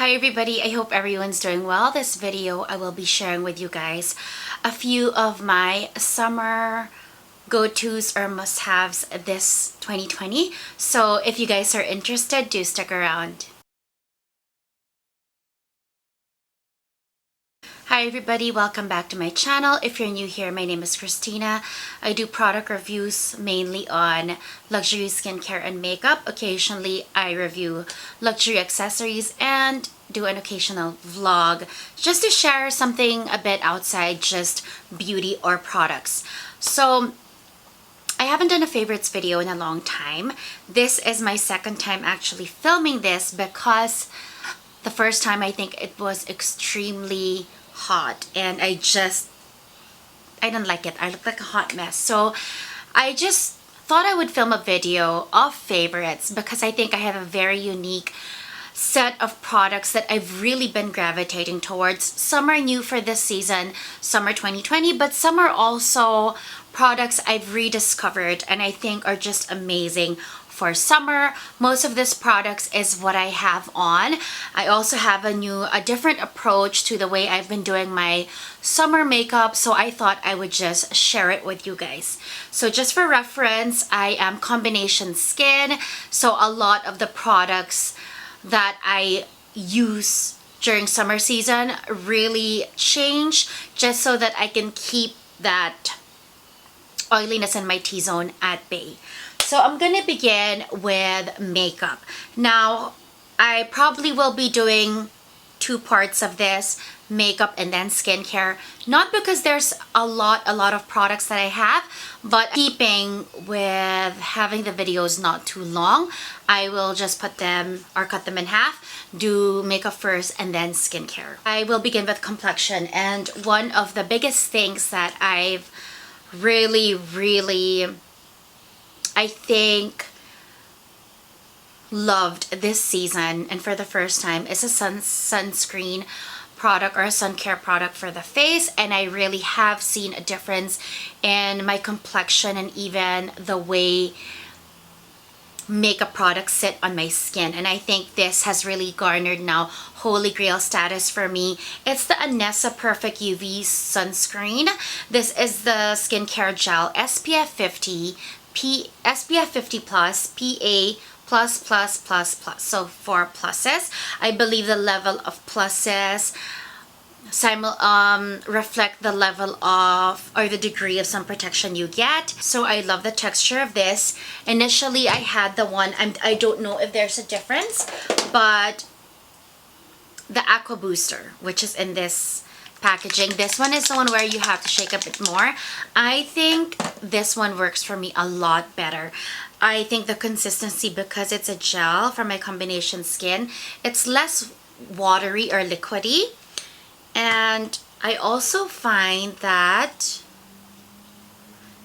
Hi everybody, I hope everyone's doing well. This video I will be sharing with you guys a few of my summer go-tos or must-haves this 2020. So if you guys are interested, do stick around. Hi everybody, welcome back to my channel. If you're new here, my name is Cristina. I do product reviews mainly on luxury skincare and makeup. Occasionally I review luxury accessories and do an occasional vlog just to share something a bit outside just beauty or products. So I haven't done a favorites video in a long time. This is my second time actually filming this because the first time I think it was extremely hot and I didn't like it. I looked like a hot mess. So I just thought I would film a video of favorites because I think I have a very unique set of products that I've really been gravitating towards. Some are new for this season, summer 2020, but some are also products I've rediscovered and I think are just amazing for summer. Most of these products is what I have on. I also have a different approach to the way I've been doing my summer makeup, so I thought I would just share it with you guys. So just for reference, I am combination skin, so a lot of the products that I use during summer season really change just so that I can keep that oiliness in my T-zone at bay. So I'm gonna begin with makeup. Now, I probably will be doing two parts of this, makeup and then skincare. Not because there's a lot of products that I have, but keeping with having the videos not too long, I will just put them or cut them in half, do makeup first and then skincare. I will begin with complexion, and one of the biggest things that I've really I think loved this season and for the first time is a sunscreen product or a sun care product for the face, and I really have seen a difference in my complexion and even the way makeup products sit on my skin, and I think this has really garnered now holy grail status for me. It's the Anessa Perfect UV sunscreen. This is the skincare gel, SPF 50, SPF 50 plus, PA plus, so 4 pluses. I believe the level of pluses reflect the level of or the degree of sun protection you get. So I love the texture of this. Initially I had the one, I don't know if there's a difference, but the Aqua Booster, which is in this packaging. This one is the one where you have to shake a bit more. I think this one works for me a lot better. I think the consistency, because it's a gel for my combination skin, it's less watery or liquidy. And I also find that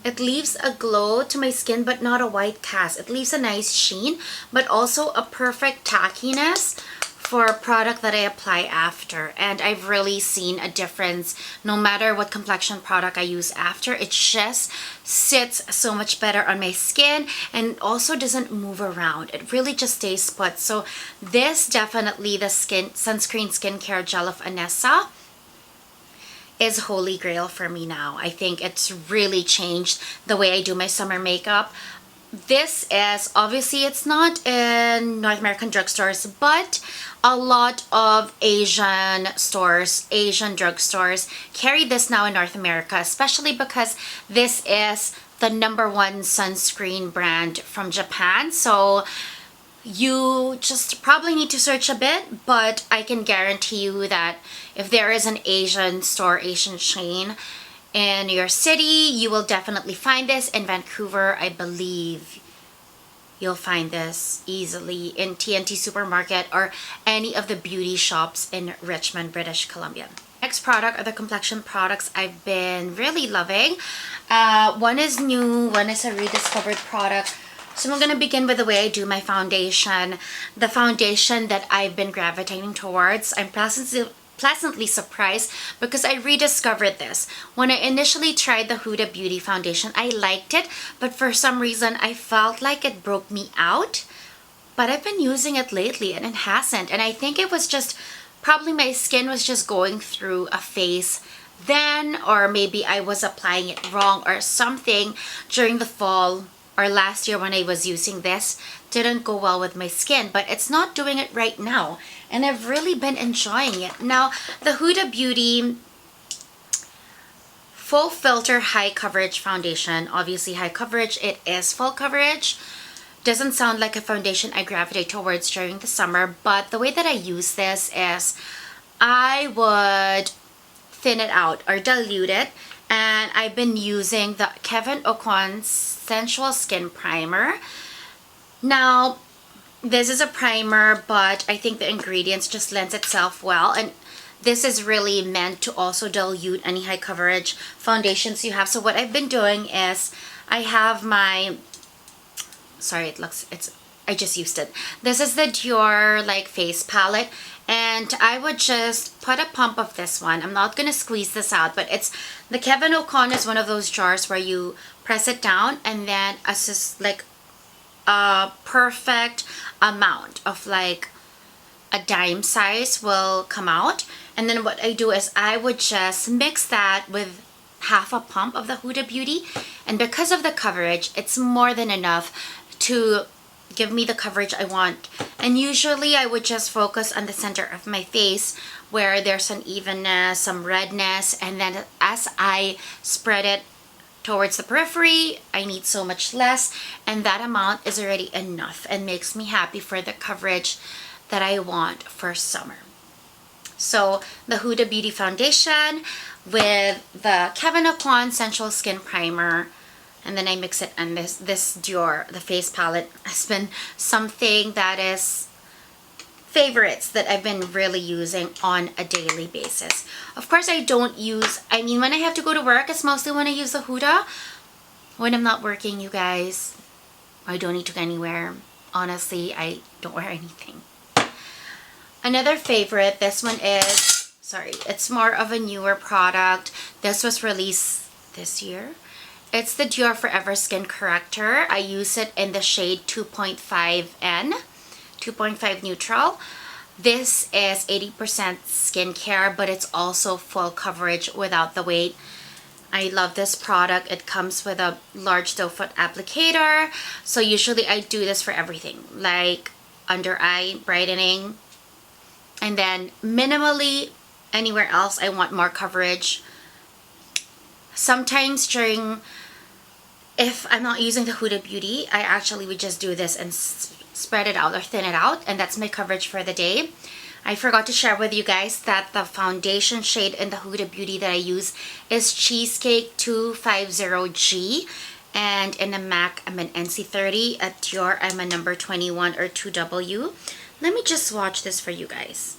it leaves a glow to my skin, but not a white cast. It leaves a nice sheen, but also a perfect tackiness for a product that I apply after. And I've really seen a difference no matter what complexion product I use after. It just sits so much better on my skin and also doesn't move around. It really just stays put. So this definitely, the sunscreen skincare gel of Anessa, is holy grail for me now. I think it's really changed the way I do my summer makeup. This is, obviously it's not in North American drugstores, but a lot of Asian stores, Asian drugstores carry this now in North America, especially because this is the #1 sunscreen brand from Japan. So you just probably need to search a bit, but I can guarantee you that if there is an Asian store, Asian chain in your city, you will definitely find this. In Vancouver, I believe you'll find this easily in TNT Supermarket or any of the beauty shops in Richmond, British Columbia. Next product are the complexion products I've been really loving. One is new, one is a rediscovered product. So I'm going to begin with the way I do my foundation. The foundation that I've been gravitating towards, I'm pleasantly surprised because I rediscovered this. When I initially tried the Huda Beauty foundation, I liked it, but for some reason I felt like it broke me out. but I've been using it lately and it hasn't. And I think it was just probably my skin was just going through a phase then, or maybe I was applying it wrong or something during the fall or last year when I was using this didn't go well with my skin, but it's not doing it right now. And I've really been enjoying it. Now, the Huda Beauty Full Filter High Coverage Foundation, obviously high coverage, it is full coverage. Doesn't sound like a foundation I gravitate towards during the summer, but the way that I use this is I would thin it out or dilute it, and I've been using the Kevyn Aucoin Sensual Skin Primer. Now, this is a primer, but I think the ingredients just lends itself well, and this is really meant to also dilute any high coverage foundations you have. So what I've been doing is I have my, sorry, I just used it. This is the Dior like face palette, and I would just put a pump of this one. I'm not gonna squeeze this out, but it's the Kevyn Aucoin is one of those jars where you press it down and then just like a perfect amount of like a dime size will come out. And then what I do is I would just mix that with half a pump of the Huda Beauty, and because of the coverage, it's more than enough to give me the coverage I want. And usually I would just focus on the center of my face where there's unevenness, some redness, and then as I spread it towards the periphery, I need so much less, and that amount is already enough and makes me happy for the coverage that I want for summer. So the Huda Beauty foundation with the Kevyn Aucoin Sensual Skin Primer, and then I mix it, and this Dior, the face palette, has been something that is favorites that I've been really using on a daily basis. Of course, I don't use, I mean, when I have to go to work, it's mostly when I use the Huda. When I'm not working, you guys, I don't need to go anywhere. Honestly, I don't wear anything. Another favorite, this one is, sorry, it's more of a newer product. This was released this year. It's the Dior Forever Skin Corrector. I use it in the shade 2.5N, 2.5 Neutral. This is 80% skincare, but it's also full coverage without the weight. I love this product. It comes with a large doe foot applicator. So usually I do this for everything, like under eye brightening, and then minimally anywhere else I want more coverage. Sometimes during, if I'm not using the Huda Beauty, I actually would just do this and spread it out or thin it out, and that's my coverage for the day. I forgot to share with you guys that the foundation shade in the Huda Beauty that I use is Cheesecake 250G, and in the MAC I'm an NC30. At Dior I'm a number 21 or 2W. Let me just swatch this for you guys.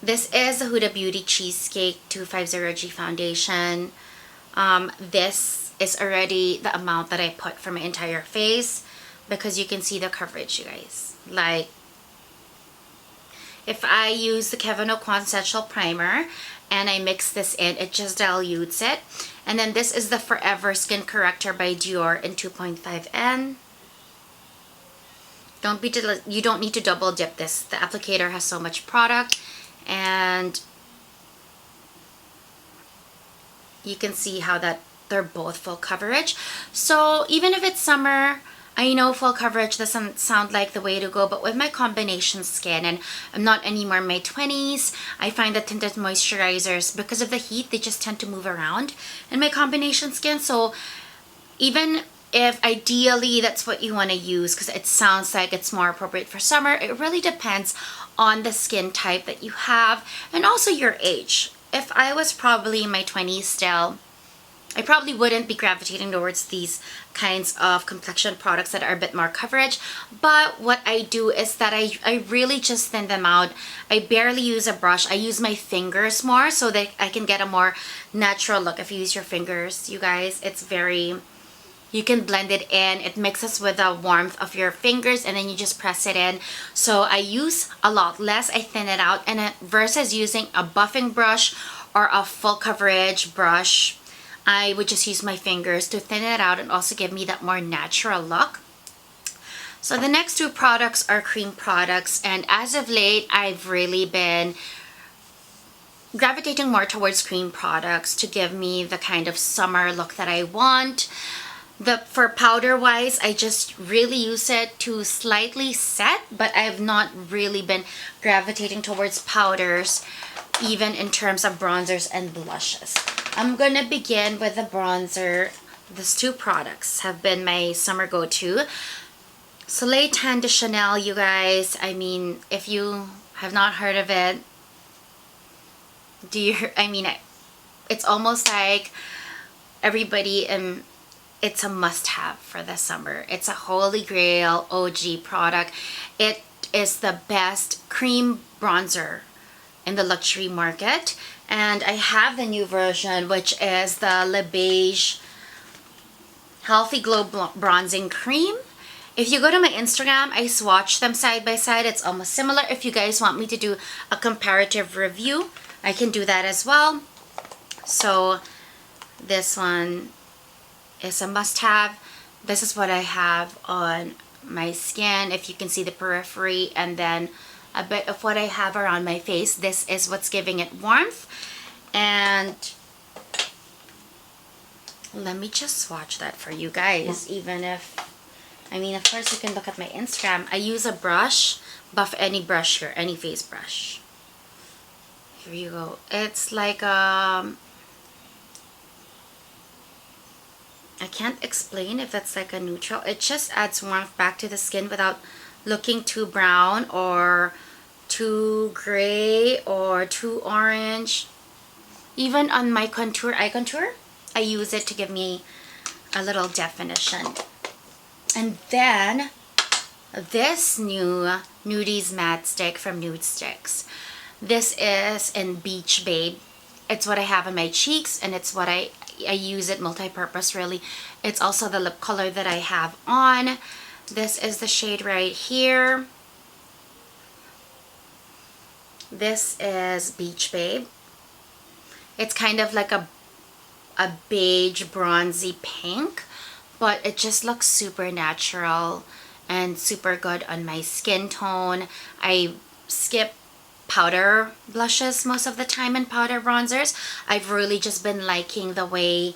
This is the Huda Beauty Cheesecake 250G foundation. This is already the amount that I put for my entire face, because you can see the coverage, you guys. Like, if I use the Kevyn Aucoin Sensual Primer and I mix this in, it just dilutes it. And then this is the Forever Skin Corrector by Dior in 2.5N. You don't need to double dip this. The applicator has so much product, and you can see how that they're both full coverage. So even if it's summer, I know full coverage doesn't sound like the way to go, but with my combination skin, and I'm not anymore in my 20s, I find that tinted moisturizers, because of the heat, they just tend to move around in my combination skin. So even if ideally that's what you want to use, because it sounds like it's more appropriate for summer, it really depends on the skin type that you have and also your age. If I was probably in my 20s still, I probably wouldn't be gravitating towards these kinds of complexion products that are a bit more coverage. But what I do is that I really just thin them out. I barely use a brush. I use my fingers more so that I can get a more natural look. If you use your fingers, you guys, it's very, you can blend it in. It mixes with the warmth of your fingers, and then you just press it in. So I use a lot less. I thin it out, and versus using a buffing brush or a full coverage brush, I would just use my fingers to thin it out and also give me that more natural look. So the next two products are cream products, and as of late, I've really been gravitating more towards cream products to give me the kind of summer look that I want. For powder wise, I just really use it to slightly set, but I have not really been gravitating towards powders, even in terms of bronzers and blushes. I'm gonna begin with the bronzer. These two products have been my summer go-to. Soleil Tan de Chanel, you guys. I mean, if you have not heard of it, it's almost like everybody, it's a must-have for the summer. It's a holy grail OG product. It is the best cream bronzer in the luxury market. And I have the new version, which is the Le Beige Healthy Glow Bronzing Cream. If you go to my Instagram, I swatched them side by side. It's almost similar. If you guys want me to do a comparative review, I can do that as well. So this one is a must-have. This is what I have on my skin. If you can see the periphery, and then a bit of what I have around my face. This is what's giving it warmth. And let me just swatch that for you guys. Even if, of course you can look at my Instagram. I use a brush, buff any brush here, any face brush. Here you go. It's like I can't explain if it's like a neutral. It just adds warmth back to the skin without looking too brown or too gray or too orange. Even on my eye contour, I use it to give me a little definition. And then this new Nudies Matte Stick from Nude Sticks. This is in Beach Babe. It's what I have on my cheeks, and it's what I use it multi-purpose really. It's also the lip color that I have on. This is the shade right here. This is Beach Babe. It's kind of like a beige bronzy pink, but it just looks super natural and super good on my skin tone. I skip powder blushes most of the time and powder bronzers. I've really just been liking the way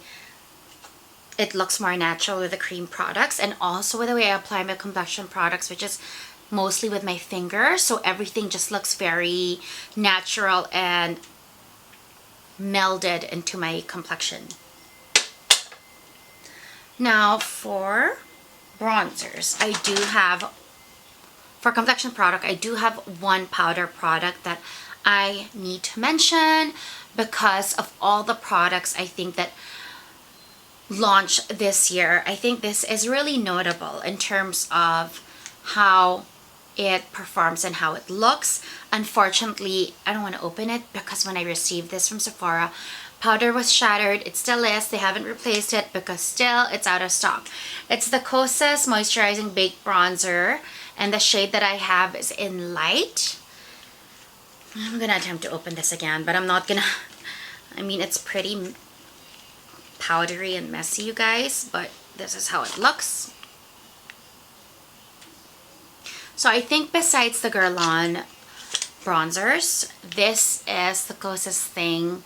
it looks more natural with the cream products, and also with the way I apply my complexion products, which is mostly with my finger, so everything just looks very natural and melded into my complexion. Now for bronzers, for complexion product, I do have one powder product that I need to mention because of all the products I think that launched this year. I think this is really notable in terms of how it performs and how it looks. Unfortunately, I don't want to open it because when I received this from Sephora, powder was shattered. It still is. They haven't replaced it because still it's out of stock. It's the Kosas Moisturizing Baked Bronzer, and the shade that I have is in Light. I'm gonna attempt to open this again, but I'm not gonna. It's pretty powdery and messy, you guys, but this is how it looks. So I think besides the Guerlain bronzers, this is the closest thing,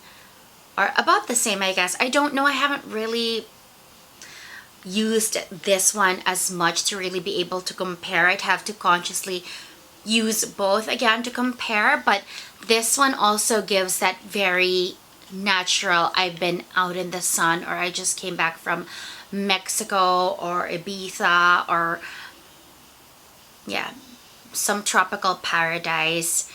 or about the same, I guess. I don't know. I haven't really used this one as much to really be able to compare. I'd have to consciously use both again to compare, but this one also gives that very natural, I've been out in the sun, or I just came back from Mexico or Ibiza, or some tropical paradise.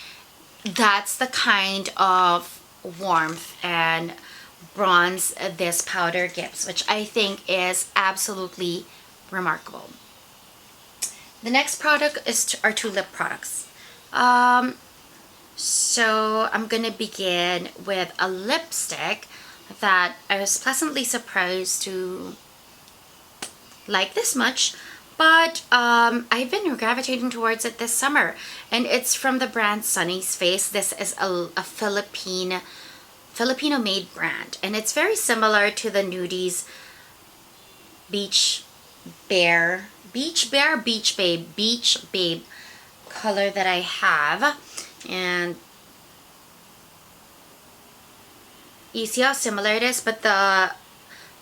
That's the kind of warmth and bronze this powder gives, which I think is absolutely remarkable. The next product are two lip products. So I'm gonna begin with a lipstick that I was pleasantly surprised to like this much, but I've been gravitating towards it this summer, and it's from the brand Sunny's Face. This is a Filipino-made brand, and it's very similar to the Nudies Beach Bear Beach Bear, Beach Babe color that I have. And you see how similar it is, but the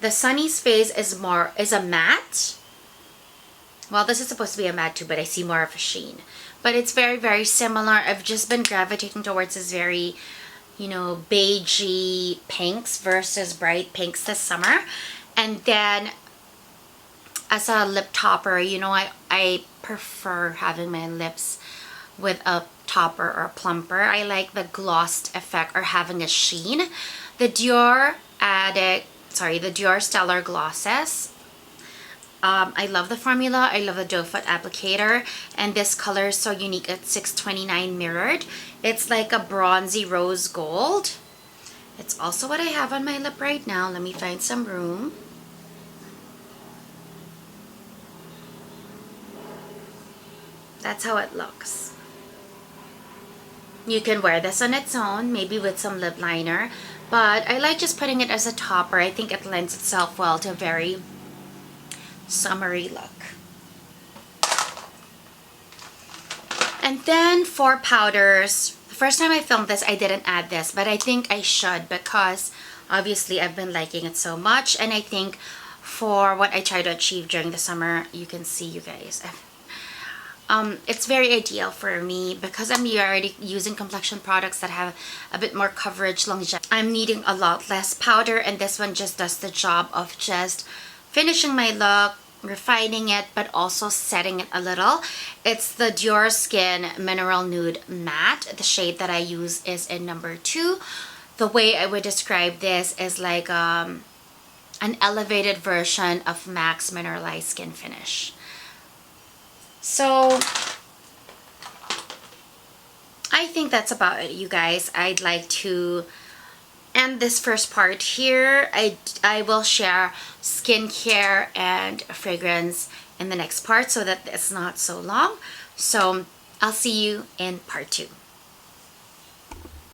Sunny's face is a matte. Well, this is supposed to be a matte too, but I see more of a sheen. But it's very, very similar. I've just been gravitating towards this very, you know, beigey pinks versus bright pinks this summer. And then as a lip topper, you know, I prefer having my lips with a topper or plumper. I like the glossed effect or having a sheen. The Dior Stellar Glosses. I love the formula. I love the doe foot applicator, and this color is so unique. It's 629 mirrored. It's like a bronzy rose gold. It's also what I have on my lip right now. Let me find some room. That's how it looks. You can wear this on its own, maybe with some lip liner, but I like just putting it as a topper. I think it lends itself well to a very summery look. And then for powders, the first time I filmed this, I didn't add this, but I think I should because obviously I've been liking it so much, and I think for what I try to achieve during the summer, you can see, you guys, it's very ideal for me because I'm already using complexion products that have a bit more coverage, longevity. I'm needing a lot less powder, and this one just does the job of just finishing my look, refining it, but also setting it a little. It's the Dior Skin Mineral Nude Matte. The shade that I use is in number 2. The way I would describe this is like an elevated version of MAC's Mineralized Skin Finish. So I think that's about it, you guys. I'd like to end this first part here. I will share skincare and fragrance in the next part so that it's not so long. So I'll see you in part 2.